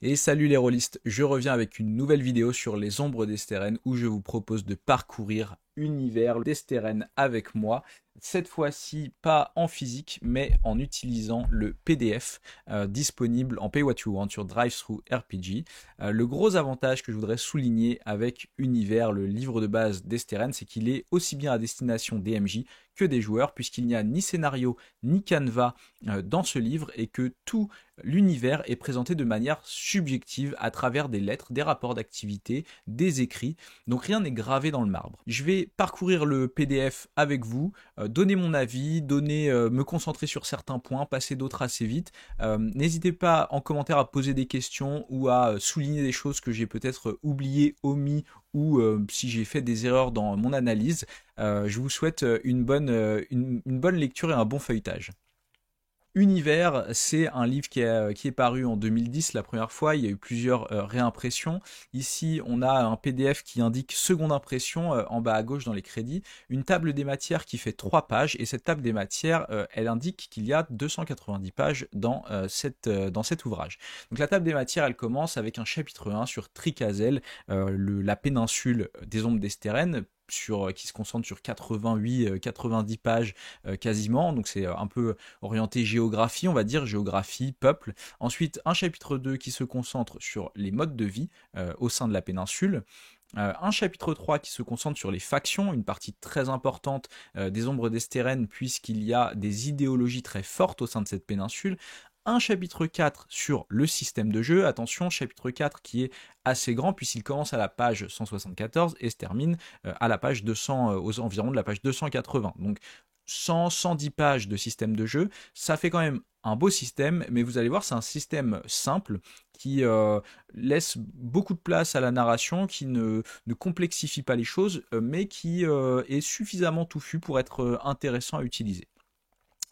Et salut les rôlistes, je reviens avec une nouvelle vidéo sur les ombres d'Esteren où je vous propose de parcourir l'univers d'Esteren avec moi. Cette fois-ci pas en physique mais en utilisant le PDF disponible en Pay What You Want sur DriveThru RPG. Le gros avantage que je voudrais souligner avec Univers, le livre de base d'Esteren, c'est qu'il est aussi bien à destination des MJ que des joueurs puisqu'il n'y a ni scénario ni canevas dans ce livre et que tout l'univers est présenté de manière subjective à travers des lettres, des rapports d'activité, des écrits, donc rien n'est gravé dans le marbre. Je vais parcourir le PDF avec vous, donner mon avis, me concentrer sur certains points, passer d'autres assez vite. N'hésitez pas en commentaire à poser des questions ou à souligner des choses que j'ai peut-être oubliées, omis ou si j'ai fait des erreurs dans mon analyse. Je vous souhaite une bonne lecture et un bon feuilletage. Univers, c'est un livre qui est paru en 2010 la première fois, il y a eu plusieurs réimpressions. Ici, on a un PDF qui indique seconde impression en bas à gauche dans les crédits, une table des matières qui fait 3 pages, et cette table des matières, elle indique qu'il y a 290 pages dans cet ouvrage. Donc la table des matières, elle commence avec un chapitre 1 sur Tricazel, la péninsule des ombres d'Esteren, qui se concentre sur 88-90 pages quasiment, donc c'est un peu orienté géographie, on va dire, géographie, peuple. Ensuite, un chapitre 2 qui se concentre sur les modes de vie au sein de la péninsule. Un chapitre 3 qui se concentre sur les factions, une partie très importante des ombres d'Esteren, puisqu'il y a des idéologies très fortes au sein de cette péninsule. Un chapitre 4 sur le système de jeu, attention, chapitre 4 qui est assez grand puisqu'il commence à la page 174 et se termine à la page 200, aux environs de la page 280. Donc 110 pages de système de jeu, ça fait quand même un beau système, mais vous allez voir, c'est un système simple qui laisse beaucoup de place à la narration, qui ne complexifie pas les choses, mais qui est suffisamment touffu pour être intéressant à utiliser.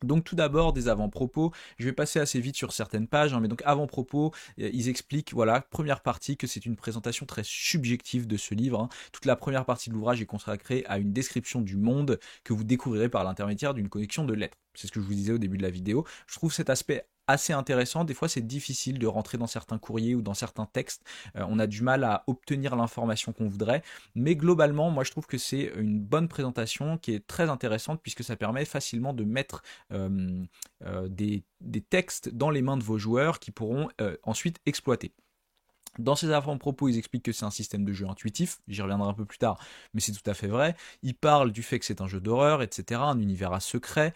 Donc tout d'abord des avant-propos, je vais passer assez vite sur certaines pages, mais donc avant-propos, ils expliquent, voilà, première partie, que c'est une présentation très subjective de ce livre. Toute la première partie de l'ouvrage est consacrée à une description du monde que vous découvrirez par l'intermédiaire d'une collection de lettres. C'est ce que je vous disais au début de la vidéo. Je trouve cet aspect assez intéressant. Des fois, c'est difficile de rentrer dans certains courriers ou dans certains textes. On a du mal à obtenir l'information qu'on voudrait. Mais globalement, moi, je trouve que c'est une bonne présentation qui est très intéressante puisque ça permet facilement de mettre des textes dans les mains de vos joueurs qui pourront ensuite exploiter. Dans ces avant-propos, ils expliquent que c'est un système de jeu intuitif, j'y reviendrai un peu plus tard, mais c'est tout à fait vrai. Ils parlent du fait que c'est un jeu d'horreur, etc., un univers à secret.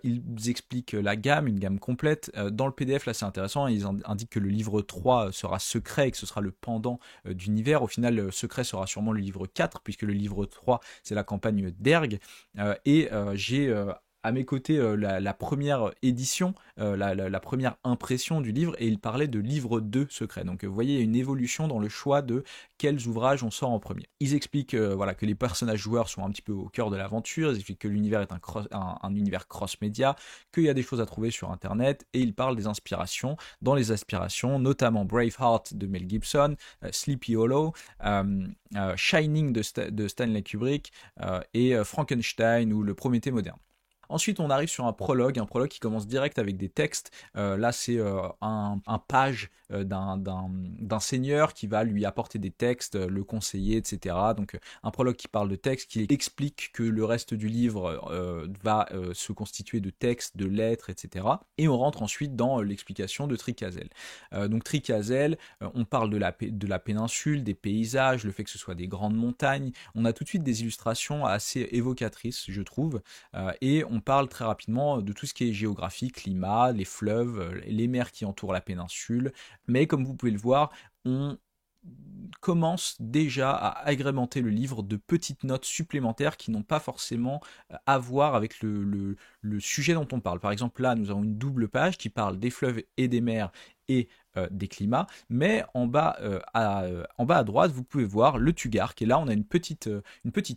Ils expliquent la gamme, une gamme complète. Dans le PDF, là c'est intéressant, ils indiquent que le livre 3 sera secret et que ce sera le pendant d'univers. Au final, le secret sera sûrement le livre 4, puisque le livre 3, c'est la campagne d'Erg. J'ai à mes côtés la première édition, la première impression du livre, et il parlait de livre 2 secret. Donc vous voyez, il y a une évolution dans le choix de quels ouvrages on sort en premier. Ils expliquent voilà, que les personnages joueurs sont un petit peu au cœur de l'aventure, ils expliquent que l'univers est un univers cross-média, qu'il y a des choses à trouver sur Internet, et ils parlent des inspirations. Dans les inspirations, notamment Braveheart de Mel Gibson, Sleepy Hollow, Shining de Stanley Kubrick, et Frankenstein ou le Prométhée moderne. Ensuite, on arrive sur un prologue qui commence direct avec des textes. Là, c'est un page d'un seigneur qui va lui apporter des textes, le conseiller, etc. Donc, un prologue qui parle de textes, qui explique que le reste du livre va se constituer de textes, de lettres, etc. Et on rentre ensuite dans l'explication de Tricazel. Donc, Tricazel, on parle de la péninsule, des paysages, le fait que ce soit des grandes montagnes. On a tout de suite des illustrations assez évocatrices, je trouve, et on parle très rapidement de tout ce qui est géographie, climat, les fleuves, les mers qui entourent la péninsule. Mais comme vous pouvez le voir, on commence déjà à agrémenter le livre de petites notes supplémentaires qui n'ont pas forcément à voir avec le sujet dont on parle. Par exemple, là, nous avons une double page qui parle des fleuves et des mers et des climats, mais en bas à droite, vous pouvez voir le Tugark, et là on a une petite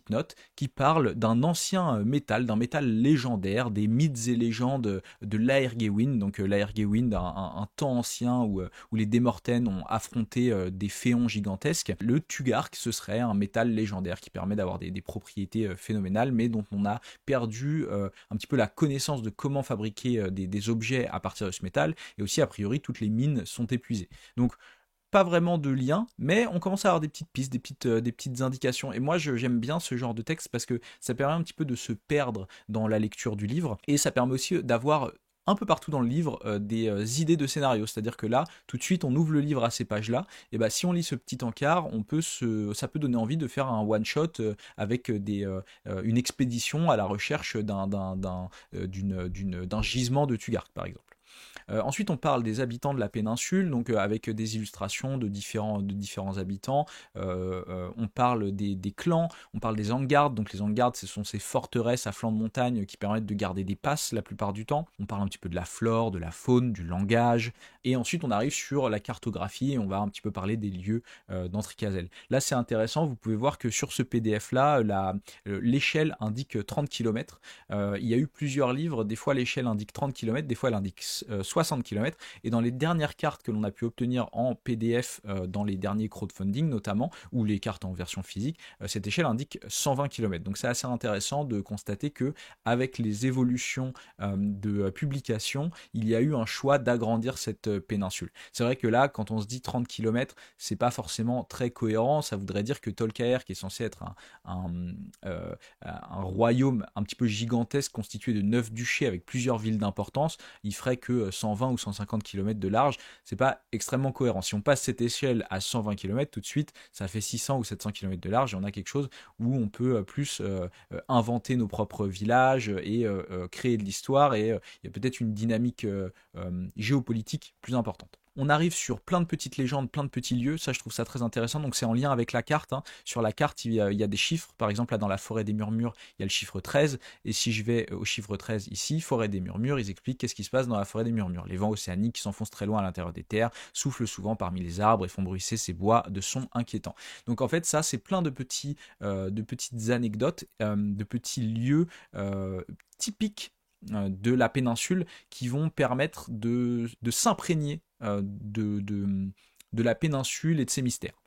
note qui parle d'un ancien métal, d'un métal légendaire, des mythes et légendes de l'Aergewin, donc l'Aergewin, un temps ancien où les Démortens ont affronté des féons gigantesques. Le Tugark, ce serait un métal légendaire qui permet d'avoir des propriétés phénoménales, mais dont on a perdu un petit peu la connaissance de comment fabriquer des objets à partir de ce métal, et aussi a priori toutes les mines sont épuisées. Donc pas vraiment de lien, mais on commence à avoir des petites pistes, des petites indications. Et moi, j'aime bien ce genre de texte parce que ça permet un petit peu de se perdre dans la lecture du livre et ça permet aussi d'avoir un peu partout dans le livre des idées de scénario. C'est-à-dire que là, tout de suite, on ouvre le livre à ces pages-là. Et bah, si on lit ce petit encart, ça peut donner envie de faire un one-shot avec une expédition à la recherche d'un gisement de Tugark, par exemple. Ensuite, on parle des habitants de la péninsule, donc avec des illustrations de différents habitants. On parle des clans, on parle des Vanguards. Donc les Vanguards, ce sont ces forteresses à flanc de montagne qui permettent de garder des passes la plupart du temps. On parle un petit peu de la flore, de la faune, du langage. Et ensuite, on arrive sur la cartographie et on va un petit peu parler des lieux dans Tricasel. Là, c'est intéressant. Vous pouvez voir que sur ce PDF-là, l'échelle indique 30 km. Il y a eu plusieurs livres. Des fois, l'échelle indique 30 km, des fois, elle indique 60 km. Et dans les dernières cartes que l'on a pu obtenir en PDF dans les derniers crowdfunding notamment, ou les cartes en version physique, cette échelle indique 120 km. Donc c'est assez intéressant de constater que avec les évolutions de publication, il y a eu un choix d'agrandir cette péninsule. C'est vrai que là, quand on se dit 30 km, c'est pas forcément très cohérent. Ça voudrait dire que Tolkaer, qui est censé être un royaume un petit peu gigantesque constitué de 9 duchés avec plusieurs villes d'importance, il ferait que 120 ou 150 km de large. C'est pas extrêmement cohérent. Si on passe cette échelle à 120 km, tout de suite, ça fait 600 ou 700 km de large et on a quelque chose où on peut plus inventer nos propres villages et créer de l'histoire et il y a peut-être une dynamique géopolitique plus importante. On arrive sur plein de petites légendes, plein de petits lieux, ça je trouve ça très intéressant, donc c'est en lien avec la carte. Hein. Sur la carte, il y a des chiffres, par exemple là dans la forêt des murmures, il y a le chiffre 13, et si je vais au chiffre 13 ici, forêt des murmures, ils expliquent qu'est-ce qui se passe dans la forêt des murmures. Les vents océaniques qui s'enfoncent très loin à l'intérieur des terres, soufflent souvent parmi les arbres et font bruisser ces bois de sons inquiétants. Donc en fait ça c'est plein de petites anecdotes, de petits lieux typiques de la péninsule qui vont permettre de s'imprégner de la péninsule et de ses mystères.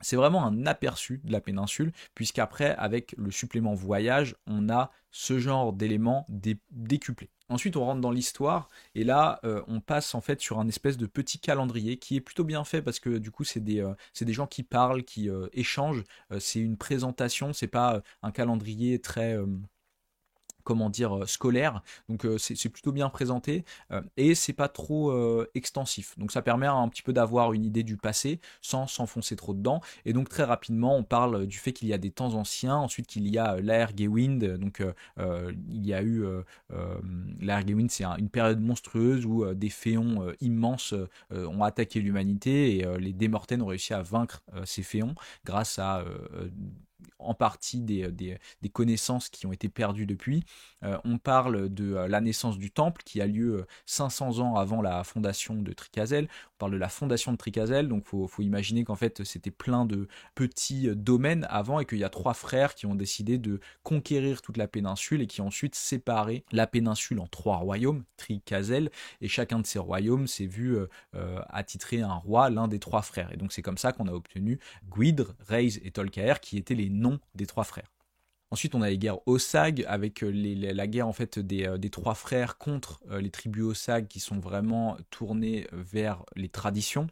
C'est vraiment un aperçu de la péninsule, puisqu'après, avec le supplément voyage, on a ce genre d'éléments décuplés. Ensuite, on rentre dans l'histoire, et là, on passe en fait sur un espèce de petit calendrier qui est plutôt bien fait, parce que du coup, c'est des gens qui parlent, qui échangent, c'est une présentation, c'est pas un calendrier très scolaire, donc c'est plutôt bien présenté et c'est pas trop extensif, donc ça permet un petit peu d'avoir une idée du passé sans s'enfoncer trop dedans. Et donc très rapidement on parle du fait qu'il y a des temps anciens, ensuite qu'il y a l'Aergewind, donc il y a eu l'Aergewind, c'est une période monstrueuse où des féons immenses ont attaqué l'humanité et les Démortaines ont réussi à vaincre ces féons grâce à en partie des connaissances qui ont été perdues depuis. On parle de la naissance du temple qui a lieu 500 ans avant la fondation de Tricasel. On parle de la fondation de Tricasel, donc faut imaginer qu'en fait c'était plein de petits domaines avant et qu'il y a 3 frères qui ont décidé de conquérir toute la péninsule et qui ont ensuite séparé la péninsule en 3 royaumes, Tricasel, et chacun de ces royaumes s'est vu attitrer un roi, l'un des 3 frères. Et donc c'est comme ça qu'on a obtenu Gwydir, Rhys et Tolkaer qui étaient les noms des 3 frères. Ensuite, on a les guerres Osag avec la guerre en fait des 3 frères contre les tribus Osag qui sont vraiment tournées vers les traditions.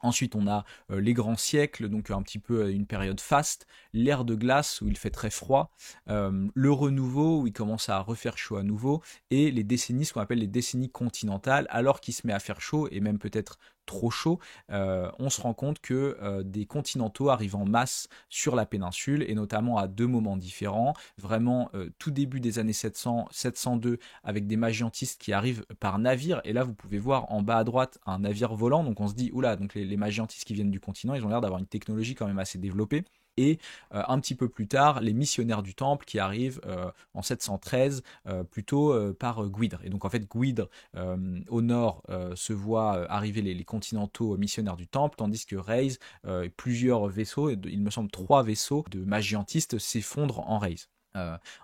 Ensuite, on a les grands siècles, donc un petit peu une période faste, l'ère de glace où il fait très froid, le renouveau où il commence à refaire chaud à nouveau, et les décennies, ce qu'on appelle les décennies continentales, alors qu'il se met à faire chaud, et même peut-être trop chaud, on se rend compte que des continentaux arrivent en masse sur la péninsule, et notamment à 2 moments différents, vraiment tout début des années 700, 702, avec des magiantistes qui arrivent par navire, et là vous pouvez voir en bas à droite un navire volant, donc on se dit, oula, donc les magiantistes qui viennent du continent, ils ont l'air d'avoir une technologie quand même assez développée. Et un petit peu plus tard, les missionnaires du temple qui arrivent en 713 plutôt par Gwydir. Et donc en fait Gwydir au nord se voit arriver les continentaux missionnaires du temple, tandis que Rhys, plusieurs vaisseaux, il me semble 3 vaisseaux de magiantistes s'effondrent en Rhys.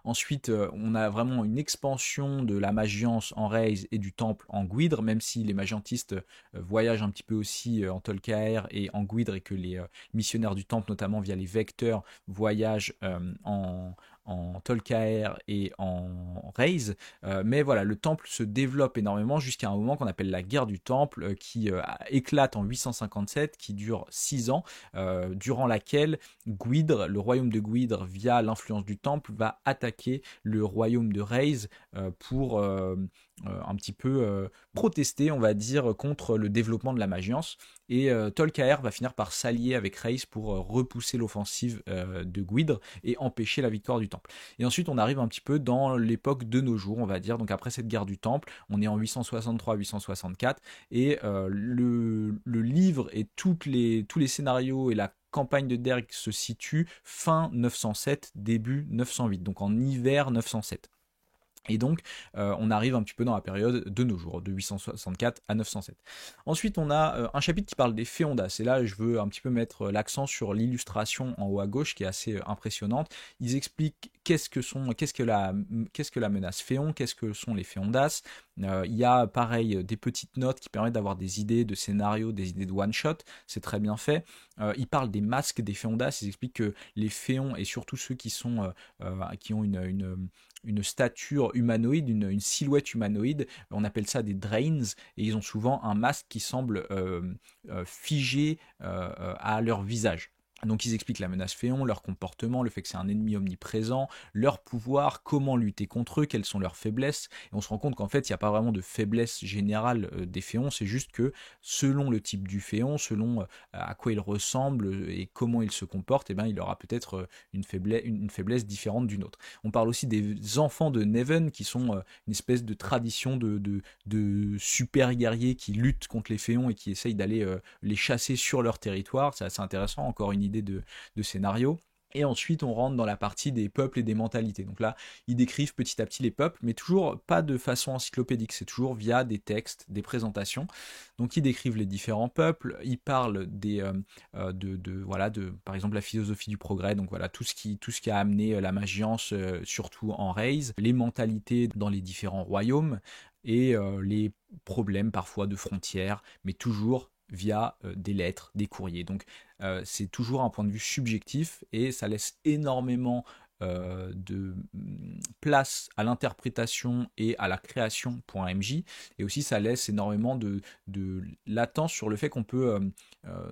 Ensuite, on a vraiment une expansion de la magiance en Rhys et du temple en Gwydir, même si les magiantistes voyagent un petit peu aussi en Tolkaer et en Gwydir, et que les missionnaires du temple, notamment via les vecteurs, voyagent en Tolkaër et en Reyes. Mais voilà, le temple se développe énormément jusqu'à un moment qu'on appelle la guerre du temple, qui éclate en 857, qui dure 6 ans, durant laquelle Gwydir, le royaume de Gwydir, via l'influence du temple, va attaquer le royaume de Reyes pour un petit peu protester, on va dire, contre le développement de la magiance. Et Tolkaër va finir par s'allier avec Reyes pour repousser l'offensive de Gwydir et empêcher la victoire du temple. Et ensuite, on arrive un petit peu dans l'époque de nos jours, on va dire. Donc après cette guerre du temple, on est en 863-864, et le livre et tous les scénarios et la campagne de Derg se situe fin 907, début 908, donc en hiver 907. Et donc, on arrive un petit peu dans la période de nos jours, de 864 à 907. Ensuite, on a un chapitre qui parle des féondas. Et là, je veux un petit peu mettre l'accent sur l'illustration en haut à gauche, qui est assez impressionnante. Ils expliquent qu'est-ce que la menace féon, qu'est-ce que sont les féondas. Il y a, pareil, des petites notes qui permettent d'avoir des idées de scénario, des idées de one-shot. C'est très bien fait. Ils parlent des masques des féondas. Ils expliquent que les féons, et surtout ceux qui ont une stature humanoïde, une silhouette humanoïde, on appelle ça des drains, et ils ont souvent un masque qui semble figé à leur visage. Donc ils expliquent la menace féon, leur comportement, le fait que c'est un ennemi omniprésent, leur pouvoir, comment lutter contre eux, quelles sont leurs faiblesses. Et on se rend compte qu'en fait, il n'y a pas vraiment de faiblesse générale des féons, c'est juste que selon le type du féon, selon à quoi il ressemble et comment il se comporte, eh ben, il aura peut-être une faiblesse différente d'une autre. On parle aussi des enfants de Neven, qui sont une espèce de tradition de super guerriers qui luttent contre les féons et qui essayent d'aller les chasser sur leur territoire. C'est assez intéressant, encore une idée de scénario. Et ensuite, on rentre dans la partie des peuples et des mentalités. Donc là, ils décrivent petit à petit les peuples, mais toujours pas de façon encyclopédique, c'est toujours via des textes, des présentations. Donc ils décrivent les différents peuples, ils parlent par exemple, la philosophie du progrès, donc voilà, tout ce qui a amené la magiance, surtout en Reyes, les mentalités dans les différents royaumes, et les problèmes parfois de frontières, mais toujours via des lettres, des courriers. Donc c'est toujours un point de vue subjectif, et ça laisse énormément de place à l'interprétation et à la création pour un MJ, et aussi ça laisse énormément de latence sur le fait qu'on peut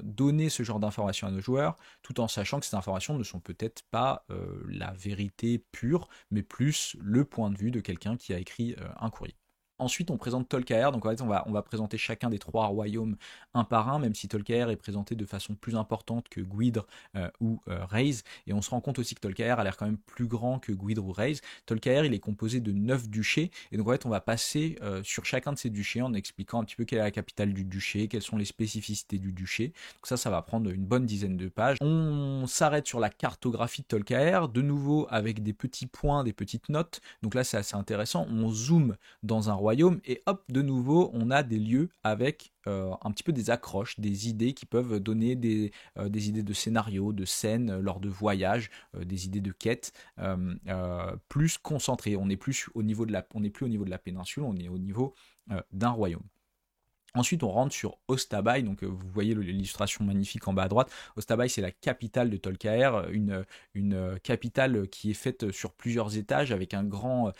donner ce genre d'informations à nos joueurs, tout en sachant que ces informations ne sont peut-être pas la vérité pure, mais plus le point de vue de quelqu'un qui a écrit un courrier. Ensuite, on présente Tolkaër, donc en fait, on va présenter chacun des 3 royaumes un par un, même si Tolkaër est présenté de façon plus importante que Gwydir ou Reyes, et on se rend compte aussi que Tolkaër a l'air quand même plus grand que Gwydir ou Reyes. Tolkaër, il est composé de 9 duchés, et donc en fait, on va passer sur chacun de ces duchés en expliquant un petit peu quelle est la capitale du duché, quelles sont les spécificités du duché. Donc ça va prendre une bonne dizaine de pages. On s'arrête sur la cartographie de Tolkaër, de nouveau avec des petits points, des petites notes, donc là c'est assez intéressant. On zoome dans un royaume, et hop, de nouveau, on a des lieux avec un petit peu des accroches, des idées qui peuvent donner des idées de scénario, de scènes lors de voyages, des idées de quêtes plus concentrées. On n'est plus au niveau de la péninsule, on est au niveau d'un royaume. Ensuite, on rentre sur Ostabai, donc vous voyez l'illustration magnifique en bas à droite. Ostabai, c'est la capitale de Tolkaër, une capitale qui est faite sur plusieurs étages, avec un grand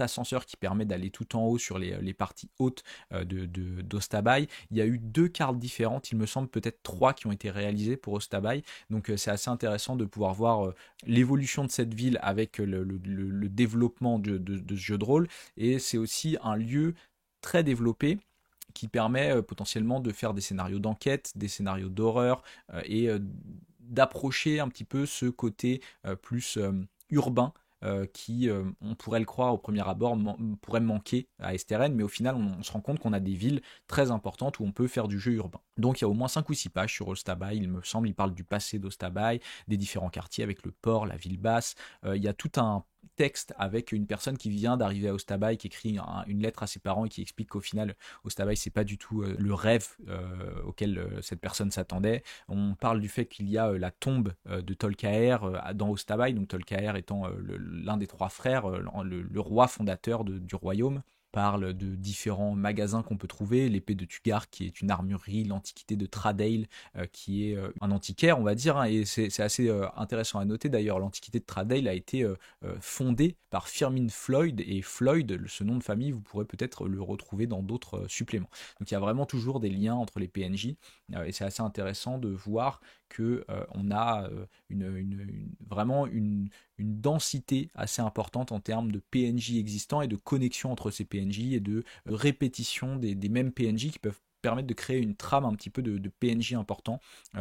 ascenseur qui permet d'aller tout en haut sur les parties hautes d'Ostabai. Il y a eu 2 cartes différentes, il me semble peut-être 3 qui ont été réalisées pour Ostabai, donc c'est assez intéressant de pouvoir voir l'évolution de cette ville avec le développement de ce jeu de rôle, et c'est aussi un lieu très développé qui permet potentiellement de faire des scénarios d'enquête, des scénarios d'horreur, et d'approcher un petit peu ce côté plus urbain qui, on pourrait le croire au premier abord, pourrait manquer à Esteren, mais au final on se rend compte qu'on a des villes très importantes où on peut faire du jeu urbain. Donc il y a au moins 5 ou 6 pages sur Ostabai, il me semble, il parle du passé d'Ostabai, des différents quartiers avec le port, la ville basse, il y a tout un texte avec une personne qui vient d'arriver à Ostabai, qui écrit une lettre à ses parents et qui explique qu'au final Ostabai c'est pas du tout le rêve auquel cette personne s'attendait. On parle du fait qu'il y a la tombe de Tolkaër dans Ostabai, donc Tolkaër étant l'un des 3 frères, le roi fondateur du royaume. parle de différents magasins qu'on peut trouver, l'épée de Tugar qui est une armurerie, l'antiquité de Tradale qui est un antiquaire on va dire, hein, et c'est assez intéressant à noter d'ailleurs, l'antiquité de Tradale a été fondée par Firmin Floyd, et Floyd, ce nom de famille, vous pourrez peut-être le retrouver dans d'autres suppléments. Donc il y a vraiment toujours des liens entre les PNJ, et c'est assez intéressant de voir que on a vraiment une densité assez importante en termes de PNJ existants et de connexion entre ces PNJ et de répétition des mêmes PNJ qui peuvent permettre de créer une trame un petit peu de PNJ important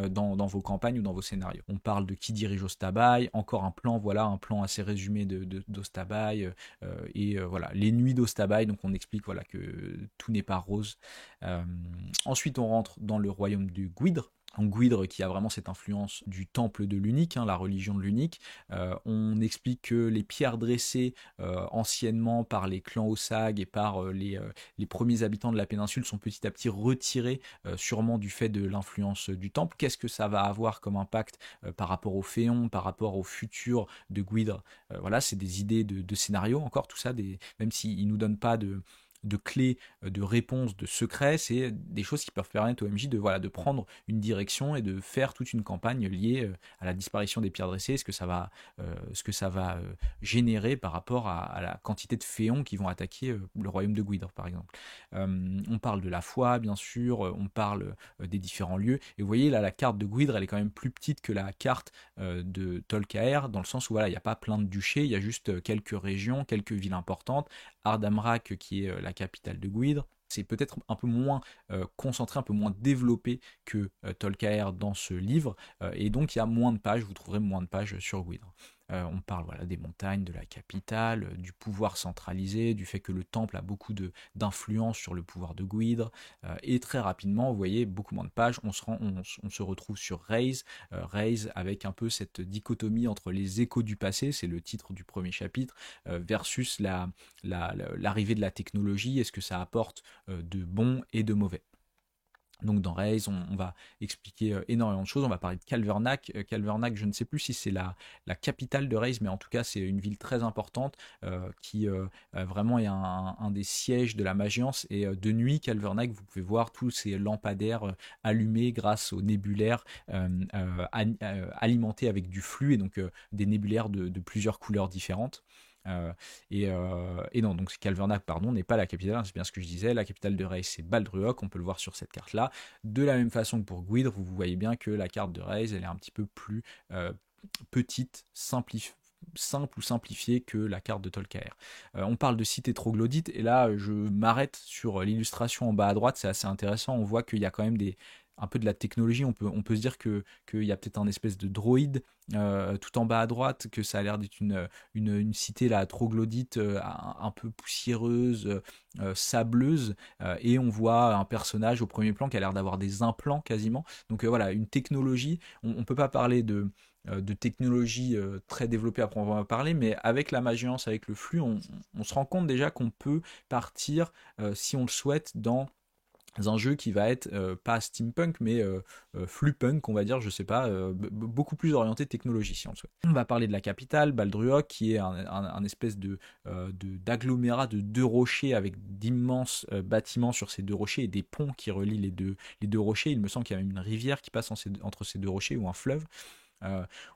dans vos campagnes ou dans vos scénarios. On parle de qui dirige Ostabai, encore un plan, voilà, un plan assez résumé d'Ostabai, et voilà, les nuits d'Ostabai, donc on explique voilà, que tout n'est pas rose. Ensuite on rentre dans le royaume du Gwydre, en Gwydre qui a vraiment cette influence du temple de l'unique, hein, la religion de l'unique. On explique que les pierres dressées anciennement par les clans Osag et par les premiers habitants de la péninsule sont petit à petit retirées, sûrement du fait de l'influence du temple. Qu'est-ce que ça va avoir comme impact par rapport aux Féons, par rapport au futur de Gwydre? Voilà, c'est des idées de scénario encore, tout ça, même s'ils ne nous donnent pas de clés, de réponses, de secrets, c'est des choses qui peuvent permettre au MJ voilà, de prendre une direction et de faire toute une campagne liée à la disparition des pierres dressées, ce que ça va générer par rapport à la quantité de féons qui vont attaquer le royaume de Gwydre, par exemple. On parle de la foi, bien sûr, on parle des différents lieux, et vous voyez là, la carte de Gwydre, elle est quand même plus petite que la carte de Tolkaer, dans le sens où voilà, il n'y a pas plein de duchés, il y a juste quelques régions, quelques villes importantes, Ardamrak qui est la capitale de Gwydre. C'est peut-être un peu moins concentré, un peu moins développé que Tolkaer dans ce livre, et donc il y a moins de pages, vous trouverez moins de pages sur Gwydre. On parle voilà, des montagnes, de la capitale, du pouvoir centralisé, du fait que le temple a beaucoup d'influence sur le pouvoir de Gwydre, et très rapidement, vous voyez, beaucoup moins de pages, on se retrouve sur Reyes, avec un peu cette dichotomie entre les échos du passé, c'est le titre du premier chapitre, versus l'arrivée de la technologie, et ce que ça apporte de bon et de mauvais. Donc dans Reyes, on va expliquer énormément de choses, on va parler de Calvernac. Calvernac, je ne sais plus si c'est la capitale de Reyes, mais en tout cas c'est une ville très importante qui vraiment est un des sièges de la Magiance, et de nuit, Calvernac, vous pouvez voir tous ces lampadaires allumés grâce aux nébulaires alimentés avec du flux, et donc des nébulaires de plusieurs couleurs différentes. Et non, donc Calvernac, pardon, n'est pas la capitale, hein, c'est bien ce que je disais. La capitale de Reyes, c'est Baldruoc, on peut le voir sur cette carte-là. De la même façon que pour Gwydre, vous voyez bien que la carte de Reyes, elle est un petit peu plus petite, simple ou simplifiée que la carte de Tolkaer. On parle de cité troglodyte, et là je m'arrête sur l'illustration en bas à droite, c'est assez intéressant, on voit qu'il y a quand même un peu de la technologie, on peut se dire qu'il y a peut-être un espèce de droïde tout en bas à droite, que ça a l'air d'être une cité là, troglodyte, un peu poussiéreuse, sableuse, et on voit un personnage au premier plan qui a l'air d'avoir des implants quasiment, donc voilà, une technologie, on peut pas parler de technologie très développée, après on va en parler, mais avec la Magiance, avec le flux, on se rend compte déjà qu'on peut partir, si on le souhaite, dans un jeu qui va être pas steampunk mais flupunk, on va dire, je sais pas, beaucoup plus orienté technologie si on le souhaite. On va parler de la capitale, Baldruoc, qui est un espèce d'agglomérat de deux rochers avec d'immenses bâtiments sur ces deux rochers et des ponts qui relient les deux rochers. Il me semble qu'il y a même une rivière qui passe entre ces deux rochers, ou un fleuve.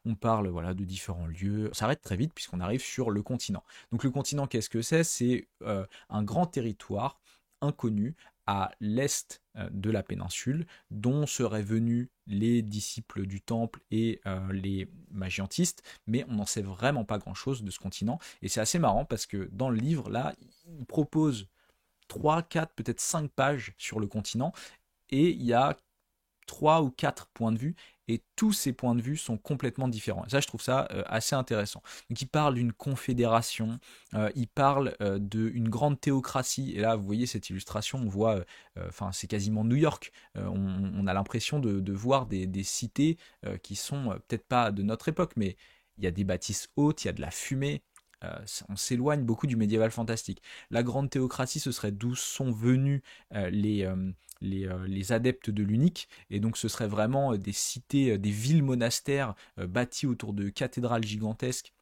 On parle voilà, de différents lieux. Ça s'arrête très vite puisqu'on arrive sur le continent. Donc le continent, qu'est-ce que c'est? C'est un grand territoire inconnu à l'est de la péninsule, dont seraient venus les disciples du temple et les magiantistes, mais on n'en sait vraiment pas grand-chose de ce continent, et c'est assez marrant parce que dans le livre, là, il propose 3, 4, peut-être 5 pages sur le continent, et il y a 3 ou 4 points de vue, et tous ces points de vue sont complètement différents. Et ça, je trouve ça assez intéressant. Donc, il parle d'une confédération, il parle d'une grande théocratie, et là, vous voyez cette illustration, on voit, c'est quasiment New York, on a l'impression de voir des cités qui sont peut-être pas de notre époque, mais il y a des bâtisses hautes, il y a de la fumée, on s'éloigne beaucoup du médiéval fantastique. La grande théocratie, ce serait d'où sont venus les adeptes de l'unique, et donc ce serait vraiment des cités, des villes monastères bâties autour de cathédrales gigantesques,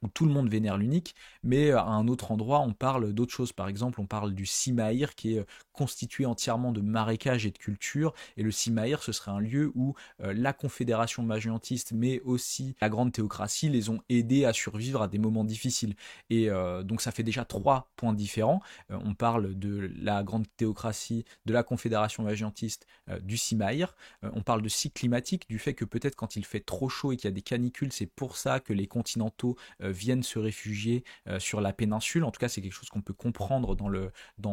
où tout le monde vénère l'unique, mais à un autre endroit, on parle d'autre chose. Par exemple, on parle du Simaïr qui est constitué entièrement de marécages et de culture, et le Simaïr, ce serait un lieu où la confédération magiantiste, mais aussi la grande théocratie, les ont aidés à survivre à des moments difficiles. Et donc ça fait déjà 3 points différents. On parle de la grande théocratie, de la confédération magiantiste, du Simaïr. On parle de cycle climatique, du fait que peut-être quand il fait trop chaud et qu'il y a des canicules, c'est pour ça que les continentaux viennent se réfugier sur la péninsule. En tout cas, c'est quelque chose qu'on peut comprendre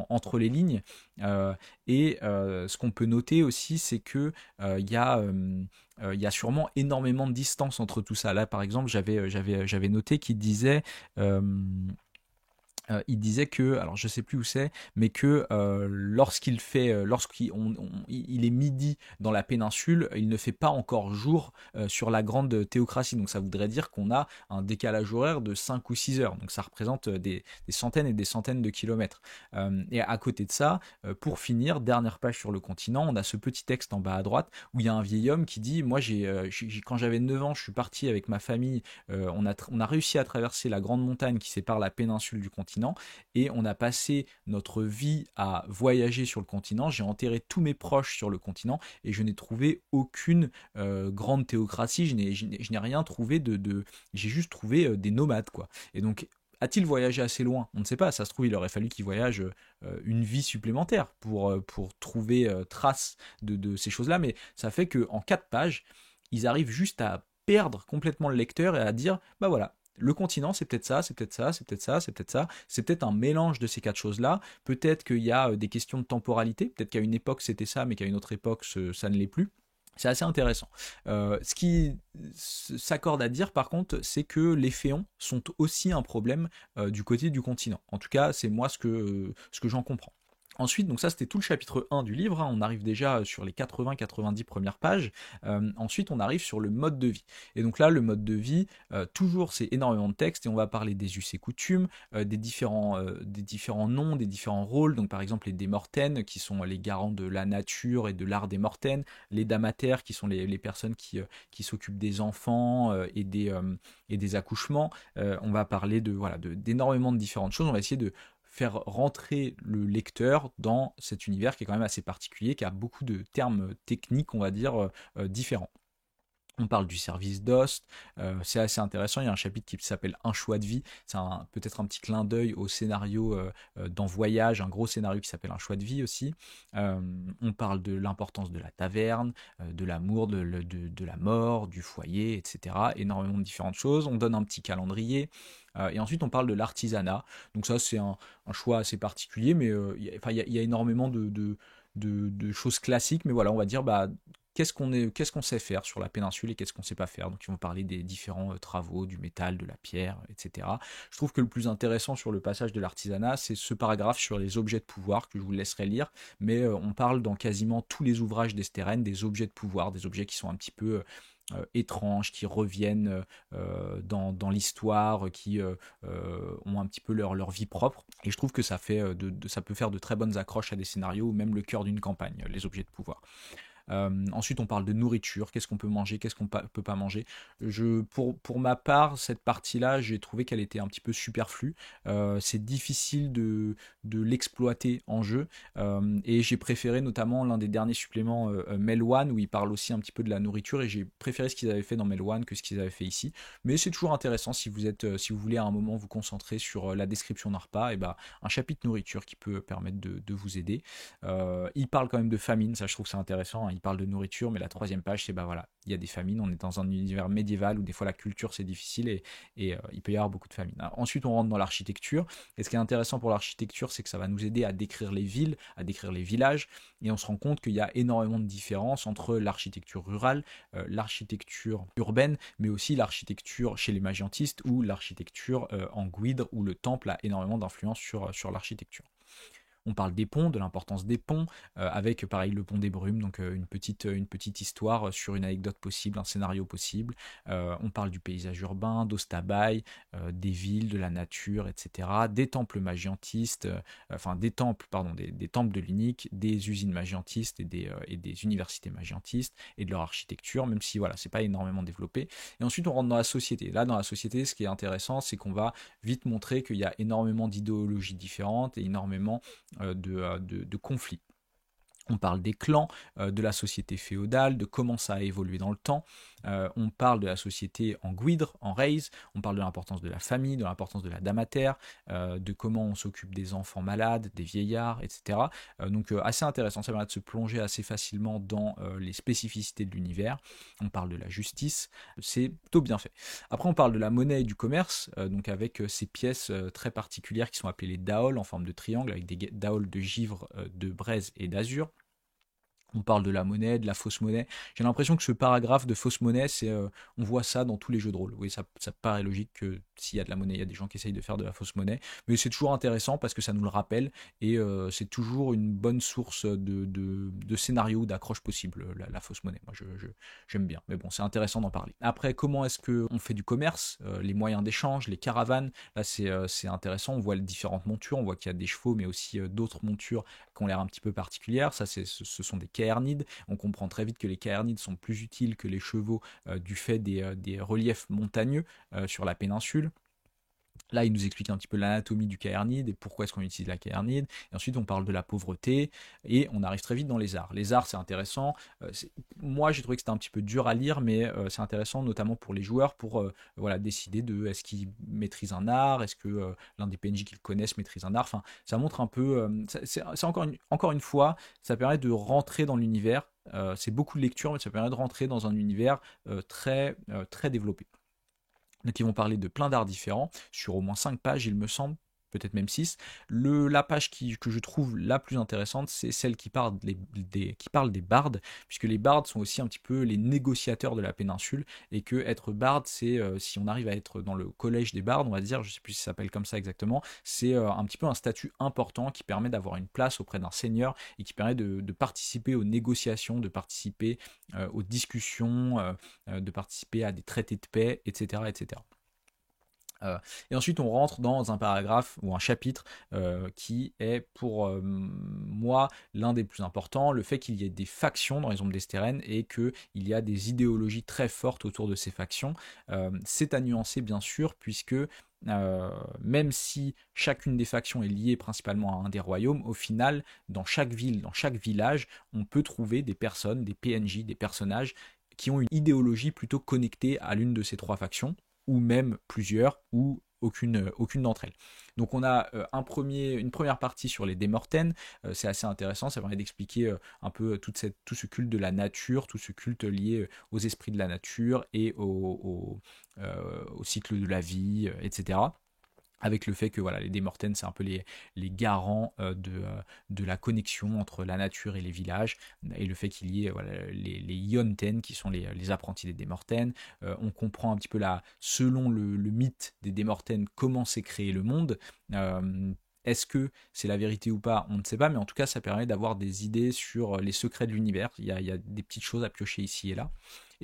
entre les lignes. Ce qu'on peut noter aussi, c'est que il y a sûrement énormément de distance entre tout ça. Là, par exemple, j'avais noté qu'il disait il disait que, alors je sais plus où c'est, mais que lorsqu'il est midi dans la péninsule, il ne fait pas encore jour sur la grande théocratie. Donc ça voudrait dire qu'on a un décalage horaire de 5 ou 6 heures. Donc ça représente des centaines et des centaines de kilomètres. Et à côté de ça, pour finir, dernière page sur le continent, on a ce petit texte en bas à droite où il y a un vieil homme qui dit, moi quand j'avais 9 ans, je suis parti avec ma famille, on a réussi à traverser la grande montagne qui sépare la péninsule du continent, et on a passé notre vie à voyager sur le continent. J'ai enterré tous mes proches sur le continent et je n'ai trouvé aucune grande théocratie. Je n'ai rien trouvé j'ai juste trouvé des nomades, quoi. Et donc, a-t-il voyagé assez loin? On ne sait pas, ça se trouve il aurait fallu qu'il voyage une vie supplémentaire pour trouver trace de ces choses-là, mais ça fait qu'en 4 pages, ils arrivent juste à perdre complètement le lecteur et à dire, bah voilà, le continent, c'est peut-être ça, c'est peut-être ça, c'est peut-être ça, c'est peut-être ça, c'est peut-être un mélange de ces 4 choses-là, peut-être qu'il y a des questions de temporalité, peut-être qu'à une époque c'était ça, mais qu'à une autre époque ça ne l'est plus. C'est assez intéressant. Ce qui s'accorde à dire par contre, c'est que les féons sont aussi un problème du côté du continent. En tout cas, c'est moi ce que j'en comprends. Ensuite, donc ça c'était tout le chapitre 1 du livre, hein, on arrive déjà sur les 80-90 premières pages. Ensuite on arrive sur le mode de vie. Et donc là le mode de vie, toujours c'est énormément de texte et on va parler des us et coutumes, des différents noms, des différents rôles. Donc par exemple les Démortaines qui sont les garants de la nature et de l'art des Mortaines, les Damataires qui sont les personnes qui s'occupent des enfants et des accouchements. On va parler d'énormément de différentes choses, on va essayer de faire rentrer le lecteur dans cet univers qui est quand même assez particulier, qui a beaucoup de termes techniques, on va dire, différents. On parle du service d'Ost, c'est assez intéressant, il y a un chapitre qui s'appelle Un choix de vie, c'est peut-être un petit clin d'œil au scénario dans Voyage, un gros scénario qui s'appelle Un choix de vie aussi. On parle de l'importance de la taverne, de l'amour, de la mort, du foyer, etc. Énormément de différentes choses, on donne un petit calendrier. Et ensuite on parle de l'artisanat, donc ça c'est un choix assez particulier, mais il y a énormément de choses classiques, mais voilà, on va dire, bah, qu'est-ce qu'on sait faire sur la péninsule et qu'est-ce qu'on ne sait pas faire. Donc ils vont parler des différents travaux, du métal, de la pierre, etc. Je trouve que le plus intéressant sur le passage de l'artisanat, c'est ce paragraphe sur les objets de pouvoir que je vous laisserai lire, mais on parle dans quasiment tous les ouvrages d'Estérène des objets de pouvoir, des objets qui sont un petit peu étranges, qui reviennent dans l'histoire, qui ont un petit peu leur vie propre. Et je trouve que ça peut faire de très bonnes accroches à des scénarios, ou même le cœur d'une campagne, les objets de pouvoir. Ensuite, on parle de nourriture, qu'est-ce qu'on peut manger, qu'est-ce qu'on peut pas manger. Pour ma part, cette partie-là, j'ai trouvé qu'elle était un petit peu superflue. C'est difficile de l'exploiter en jeu. Et j'ai préféré notamment l'un des derniers suppléments Melwan, où il parle aussi un petit peu de la nourriture, et j'ai préféré ce qu'ils avaient fait dans Melwan que ce qu'ils avaient fait ici. Mais c'est toujours intéressant si vous voulez à un moment vous concentrer sur la description d'un repas, et bah, un chapitre nourriture qui peut permettre de vous aider. Il parle quand même de famine, ça je trouve que c'est intéressant, hein. Il parle de nourriture, mais la 3e page, c'est bah voilà, il y a des famines, on est dans un univers médiéval où des fois la culture c'est difficile et il peut y avoir beaucoup de famines. Alors, ensuite, on rentre dans l'architecture, et ce qui est intéressant pour l'architecture, c'est que ça va nous aider à décrire les villes, à décrire les villages, et on se rend compte qu'il y a énormément de différences entre l'architecture rurale, l'architecture urbaine, mais aussi l'architecture chez les magiantistes ou l'architecture en Gouidre, où le temple a énormément d'influence sur l'architecture. On parle des ponts, de l'importance des ponts, avec pareil le pont des Brumes, donc une petite histoire sur une anecdote possible, un scénario possible. On parle du paysage urbain, d'Ostabaï, des villes, de la nature, etc. Des temples magiantistes, enfin des temples, pardon, des temples de l'Unique, des usines magiantistes et des universités magiantistes et de leur architecture, même si voilà, c'est pas énormément développé. Et ensuite on rentre dans la société. Là, dans la société, ce qui est intéressant, c'est qu'on va vite montrer qu'il y a énormément d'idéologies différentes et énormément de conflits. On parle des clans, de la société féodale, de comment ça a évolué dans le temps. On parle de la société en Gwydir, en Raise. On parle de l'importance de la famille, de l'importance de la damataire, de comment on s'occupe des enfants malades, des vieillards, etc. Donc assez intéressant, ça permet de se plonger assez facilement dans les spécificités de l'univers. On parle de la justice, c'est plutôt bien fait. Après on parle de la monnaie et du commerce, donc avec ces pièces très particulières qui sont appelées les daols en forme de triangle, avec des daols de givre, de braise et d'azur. On parle de la monnaie, de la fausse monnaie. J'ai l'impression que ce paragraphe de fausse monnaie, on voit ça dans tous les jeux de rôle. Oui, ça paraît logique que s'il y a de la monnaie, il y a des gens qui essayent de faire de la fausse monnaie. Mais c'est toujours intéressant parce que ça nous le rappelle et c'est toujours une bonne source de scénario, d'accroche possible, la fausse monnaie. Moi, j'aime bien. Mais bon, c'est intéressant d'en parler. Après, comment est-ce qu'on fait du commerce, les moyens d'échange, les caravanes. Là, c'est intéressant. On voit les différentes montures. On voit qu'il y a des chevaux, mais aussi d'autres montures qui ont l'air un petit peu particulières. Ça, ce sont des caërnides. On comprend très vite que les caërnides sont plus utiles que les chevaux du fait des reliefs montagneux sur la péninsule. Là, il nous explique un petit peu l'anatomie du caërnide et pourquoi est-ce qu'on utilise la caërnide. Et ensuite, on parle de la pauvreté et on arrive très vite dans les arts. Les arts, c'est intéressant. Moi, j'ai trouvé que c'était un petit peu dur à lire, mais c'est intéressant, notamment pour les joueurs, pour voilà, décider de est-ce qu'ils maîtrisent un art, est-ce que l'un des PNJ qu'ils connaissent maîtrise un art. Enfin, ça montre un peu. C'est encore une fois, ça permet de rentrer dans l'univers. C'est beaucoup de lecture, mais ça permet de rentrer dans un univers très développé. Donc ils vont parler de plein d'arts différents, sur au moins 5 pages il me semble, peut-être même 6. La page que je trouve la plus intéressante, c'est celle qui parle des bardes, puisque les bardes sont aussi un petit peu les négociateurs de la péninsule, et que être barde, c'est, si on arrive à être dans le collège des bardes, on va dire, je ne sais plus si ça s'appelle comme ça exactement, c'est un petit peu un statut important qui permet d'avoir une place auprès d'un seigneur, et qui permet de participer aux négociations, de participer aux discussions, de participer à des traités de paix, etc. etc. Et ensuite, on rentre dans un paragraphe ou un chapitre qui est pour moi l'un des plus importants, le fait qu'il y ait des factions dans les ombres d'Esteren et qu'il y a des idéologies très fortes autour de ces factions. C'est à nuancer, bien sûr, puisque même si chacune des factions est liée principalement à un des royaumes, au final, dans chaque ville, dans chaque village, on peut trouver des personnes, des PNJ, des personnages qui ont une idéologie plutôt connectée à l'une de ces trois factions, ou même plusieurs, ou aucune d'entre elles. Donc on a une première partie sur les Démortènes, c'est assez intéressant, ça permet d'expliquer un peu tout ce culte de la nature, tout ce culte lié aux esprits de la nature et au cycle de la vie, etc. Avec le fait que voilà, les Démortènes, c'est un peu les garants de la connexion entre la nature et les villages, et le fait qu'il y ait voilà, les Yonten, qui sont les apprentis des Démortènes. On comprend un petit peu selon le mythe des Démortènes, comment s'est créé le monde. Est-ce que c'est la vérité ou pas? On ne sait pas, mais en tout cas, ça permet d'avoir des idées sur les secrets de l'univers. Il y a des petites choses à piocher ici et là.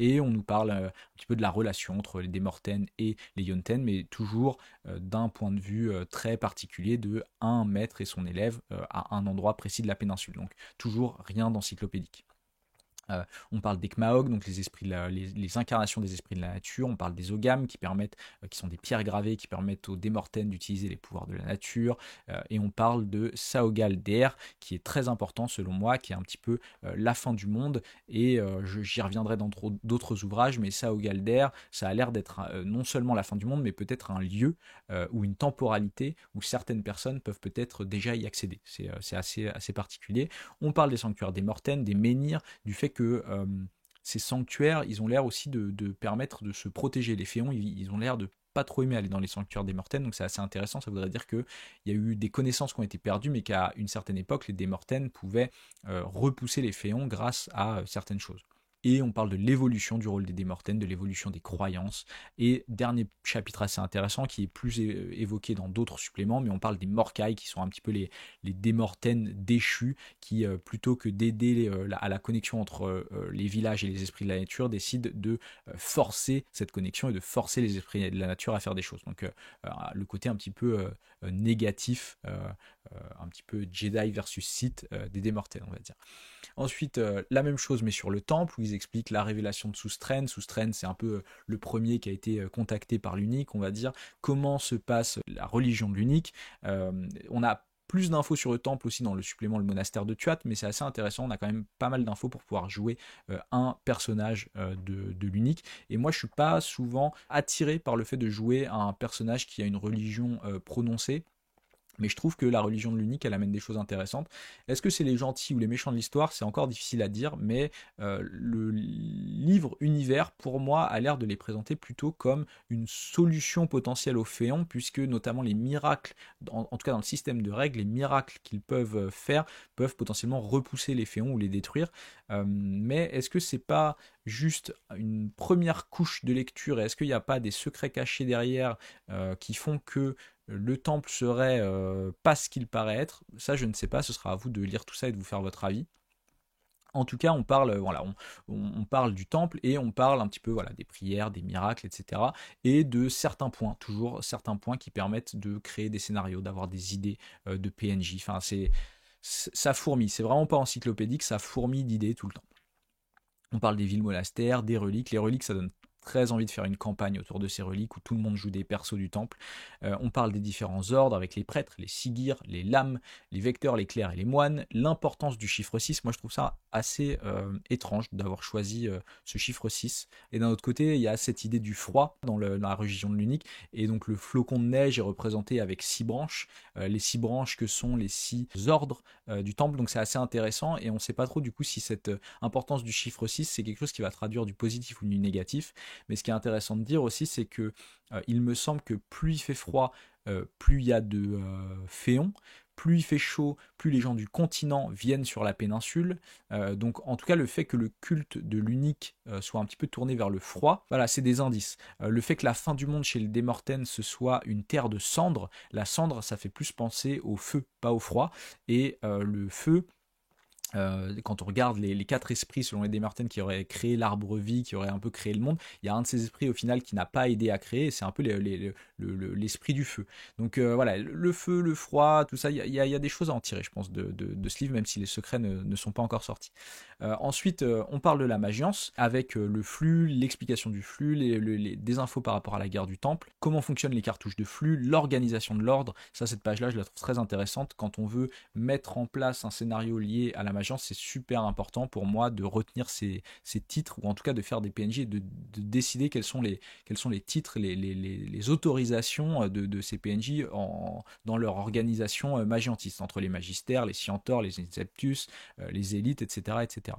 Et on nous parle un petit peu de la relation entre les Démortènes et les Yonten, mais toujours d'un point de vue très particulier de un maître et son élève à un endroit précis de la péninsule. Donc toujours rien d'encyclopédique. On parle des Kmaog, donc les incarnations des esprits de la nature. On parle des Ogam qui sont des pierres gravées qui permettent aux Démortènes d'utiliser les pouvoirs de la nature. Et on parle de Saogal Der, qui est très important selon moi, qui est un petit peu la fin du monde. Et j'y reviendrai dans d'autres ouvrages, mais Saogal Der, ça a l'air d'être non seulement la fin du monde, mais peut-être un lieu ou une temporalité où certaines personnes peuvent peut-être déjà y accéder. C'est assez particulier. On parle des sanctuaires des Mortaines, des menhirs, du fait que ces sanctuaires, ils ont l'air aussi de permettre de se protéger. Les féons, ils ont l'air de pas trop aimer aller dans les sanctuaires des Mortaines, donc c'est assez intéressant. Ça voudrait dire qu'il y a eu des connaissances qui ont été perdues, mais qu'à une certaine époque, les Démortènes pouvaient repousser les féons grâce à certaines choses. Et on parle de l'évolution du rôle des Démortens, de l'évolution des croyances. Et dernier chapitre assez intéressant qui est plus évoqué dans d'autres suppléments, mais on parle des Morkai qui sont un petit peu les Démortens déchus qui, plutôt que d'aider à la connexion entre les villages et les esprits de la nature, décident de forcer cette connexion et de forcer les esprits de la nature à faire des choses. Donc le côté un petit peu négatif, un petit peu Jedi versus Sith des Démortens, on va dire. Ensuite, la même chose, mais sur le temple, où ils expliquent la révélation de Soustren. Soustren, c'est un peu le premier qui a été contacté par l'Unique, on va dire. Comment se passe la religion de l'Unique. On a plus d'infos sur le temple aussi dans le supplément Le Monastère de Tuat, mais c'est assez intéressant, on a quand même pas mal d'infos pour pouvoir jouer un personnage de l'Unique. Et moi, je suis pas souvent attiré par le fait de jouer un personnage qui a une religion prononcée. Mais je trouve que la religion de l'Unique, elle amène des choses intéressantes. Est-ce que c'est les gentils ou les méchants de l'histoire? C'est encore difficile à dire, mais le livre univers, pour moi, a l'air de les présenter plutôt comme une solution potentielle aux féons, puisque notamment les miracles, en tout cas dans le système de règles, les miracles qu'ils peuvent faire peuvent potentiellement repousser les féons ou les détruire. Mais est-ce que c'est pas juste une première couche de lecture, et est-ce qu'il n'y a pas des secrets cachés derrière qui font que le temple serait pas ce qu'il paraît être? Ça, je ne sais pas, ce sera à vous de lire tout ça et de vous faire votre avis. En tout cas, on parle, voilà, on parle du temple et on parle un petit peu, voilà, des prières, des miracles, etc. Et de certains points, toujours certains points qui permettent de créer des scénarios, d'avoir des idées de PNJ. Enfin, ça fourmille, c'est vraiment pas encyclopédique, ça fourmille d'idées tout le temps. On parle des villes monastères, des reliques. Les reliques, ça donne très envie de faire une campagne autour de ces reliques où tout le monde joue des persos du temple. On parle des différents ordres avec les prêtres, les sigirs, les lames, les vecteurs, les clercs et les moines. L'importance du chiffre 6, moi je trouve ça assez étrange d'avoir choisi ce chiffre 6. Et d'un autre côté, il y a cette idée du froid dans la religion de l'Unique. Et donc le flocon de neige est représenté avec 6 branches. Les 6 branches que sont les 6 ordres du temple. Donc c'est assez intéressant et on ne sait pas trop du coup si cette importance du chiffre 6, c'est quelque chose qui va traduire du positif ou du négatif. Mais ce qui est intéressant de dire aussi, c'est que il me semble que plus il fait froid, plus il y a de féons, plus il fait chaud, plus les gens du continent viennent sur la péninsule. Donc en tout cas, le fait que le culte de l'Unique soit un petit peu tourné vers le froid, voilà, c'est des indices. Le fait que la fin du monde chez les Démortens, ce soit une terre de cendres, la cendre, ça fait plus penser au feu, pas au froid. Et le feu, quand on regarde les 4 esprits selon les Démortens qui auraient créé l'arbre-vie, qui auraient un peu créé le monde, il y a un de ces esprits au final qui n'a pas aidé à créer, et c'est un peu l'esprit du feu. Donc voilà, le feu, le froid, tout ça, il y a des choses à en tirer, je pense, de ce livre, même si les secrets ne sont pas encore sortis. Ensuite, on parle de la magiance, avec le flux, l'explication du flux, des infos par rapport à la guerre du temple, comment fonctionnent les cartouches de flux, l'organisation de l'ordre. Ça, cette page-là, je la trouve très intéressante. Quand on veut mettre en place un scénario lié à la magiance, c'est super important pour moi de retenir ces titres, ou en tout cas de faire des PNJ et de décider quels sont les titres, les autorisations de ces PNJ dans leur organisation magiantiste, entre les magistères, les scientors, les inceptus, les élites, etc., etc.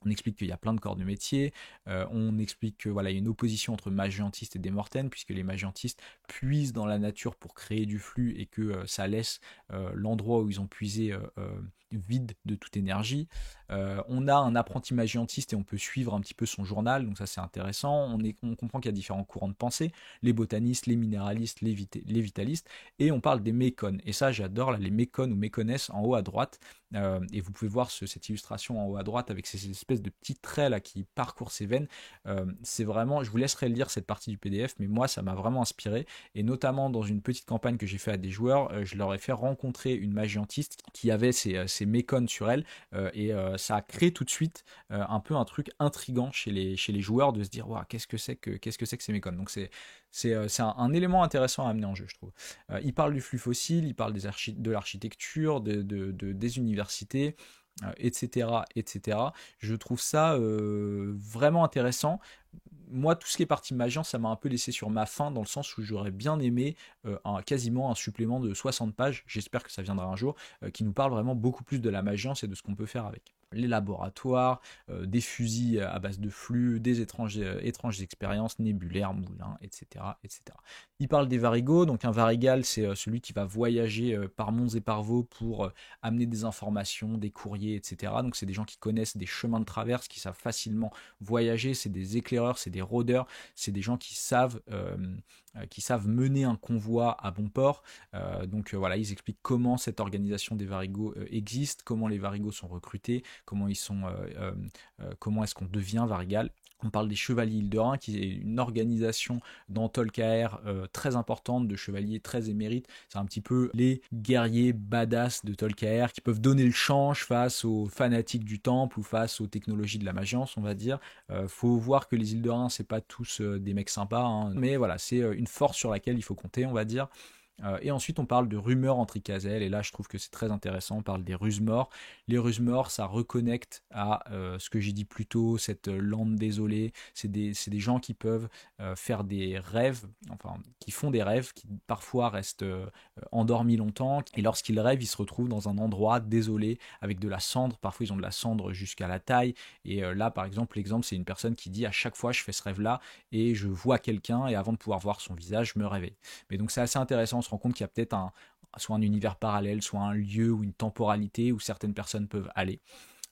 On explique qu'il y a plein de corps de métier, on explique que voilà, il y a une opposition entre magiantistes et Démortens, puisque les magiantistes puisent dans la nature pour créer du flux et que ça laisse l'endroit où ils ont puisé vide de toute énergie. On a un apprenti magiantiste et on peut suivre un petit peu son journal, donc ça c'est intéressant. On comprend qu'il y a différents courants de pensée, les botanistes, les minéralistes, les vitalistes, et on parle des mécones. Et ça j'adore, là, les mécones ou méconnaissent en haut à droite. Et vous pouvez voir cette illustration en haut à droite avec ces espèces de petits traits là qui parcourent ses veines. C'est vraiment, je vous laisserai lire cette partie du PDF, mais moi ça m'a vraiment inspiré, et notamment dans une petite campagne que j'ai fait à des joueurs, je leur ai fait rencontrer une magiantiste qui avait ces mécones sur elle, et ça a créé tout de suite un peu un truc intriguant chez les joueurs de se dire waouh, qu'est-ce que c'est que ces mécones. Donc c'est un élément intéressant à amener en jeu, je trouve. Il parle du flux fossile, il parle de l'architecture, des universités, etc., etc. Je trouve ça vraiment intéressant. moi, tout ce qui est partie Magian, ça m'a un peu laissé sur ma faim, dans le sens où j'aurais bien aimé quasiment un supplément de 60 pages, j'espère que ça viendra un jour, qui nous parle vraiment beaucoup plus de la Magiance et de ce qu'on peut faire avec. Les laboratoires, des fusils à base de flux, des étranges expériences, nébulaires, moulins, etc., etc. Il parle des varigos, donc un varigal, c'est celui qui va voyager par monts et par vaux pour amener des informations, des courriers, etc. Donc c'est des gens qui connaissent des chemins de traverse, qui savent facilement voyager, c'est des éclaireurs, c'est des rôdeurs, c'est des gens qui savent mener un convoi à bon port. Donc voilà, ils expliquent comment cette organisation des Varigos existe, comment les Varigos sont recrutés, comment est-ce qu'on devient Varigal. On parle des Chevaliers Ilderin, qui est une organisation dans Tolkaer très importante, de chevaliers très émérites. C'est un petit peu les guerriers badass de Tolkaer qui peuvent donner le change face aux fanatiques du temple ou face aux technologies de la magiance, on va dire. Faut voir que les Ilderins, c'est pas tous des mecs sympas, hein, mais voilà, c'est une force sur laquelle il faut compter, on va dire. Et ensuite, on parle de rumeurs entre Icazelles, et là, je trouve que c'est très intéressant. On parle des ruses morts. Les ruses morts, ça reconnecte à ce que j'ai dit plus tôt, cette lande désolée. C'est des gens qui peuvent faire des rêves, enfin, qui font des rêves, qui parfois restent endormis longtemps. Et lorsqu'ils rêvent, ils se retrouvent dans un endroit désolé, avec de la cendre. Parfois, ils ont de la cendre jusqu'à la taille. Et là, par exemple, l'exemple, c'est une personne qui dit à chaque fois, je fais ce rêve-là, et je vois quelqu'un, et avant de pouvoir voir son visage, je me réveille. Mais donc, c'est assez intéressant. On se rend compte qu'il y a peut-être soit un univers parallèle, soit un lieu ou une temporalité où certaines personnes peuvent aller.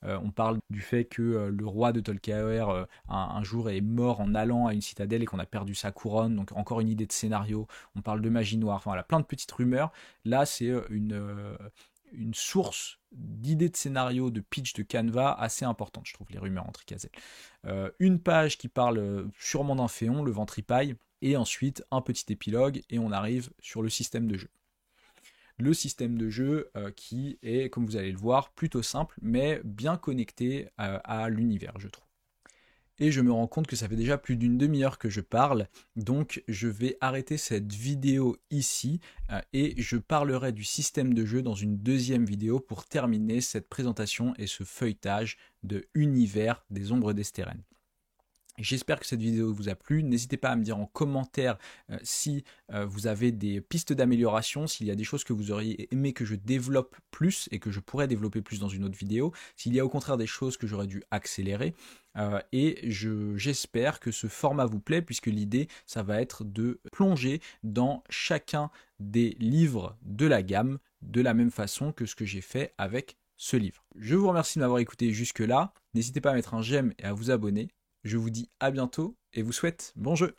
On parle du fait que le roi de Tolkaer un jour est mort en allant à une citadelle et qu'on a perdu sa couronne, donc encore une idée de scénario. On parle de magie noire, enfin voilà, plein de petites rumeurs. Là, c'est une source d'idées de scénario, de pitch, de canevas assez importante, je trouve, les rumeurs entre Icazelles. Une page qui parle sûrement d'un féon, le ventripaille, et ensuite un petit épilogue, et on arrive sur le système de jeu. Le système de jeu qui est, comme vous allez le voir, plutôt simple, mais bien connecté à l'univers, je trouve. Et je me rends compte que ça fait déjà plus d'une demi-heure que je parle, donc je vais arrêter cette vidéo ici et je parlerai du système de jeu dans une deuxième vidéo pour terminer cette présentation et ce feuilletage de Univers des Ombres d'Esteren. J'espère que cette vidéo vous a plu. N'hésitez pas à me dire en commentaire si vous avez des pistes d'amélioration, s'il y a des choses que vous auriez aimé que je développe plus et que je pourrais développer plus dans une autre vidéo, s'il y a au contraire des choses que j'aurais dû accélérer. Et j'espère que ce format vous plaît, puisque l'idée, ça va être de plonger dans chacun des livres de la gamme, de la même façon que ce que j'ai fait avec ce livre. Je vous remercie de m'avoir écouté jusque-là. N'hésitez pas à mettre un j'aime et à vous abonner. Je vous dis à bientôt et vous souhaite bon jeu.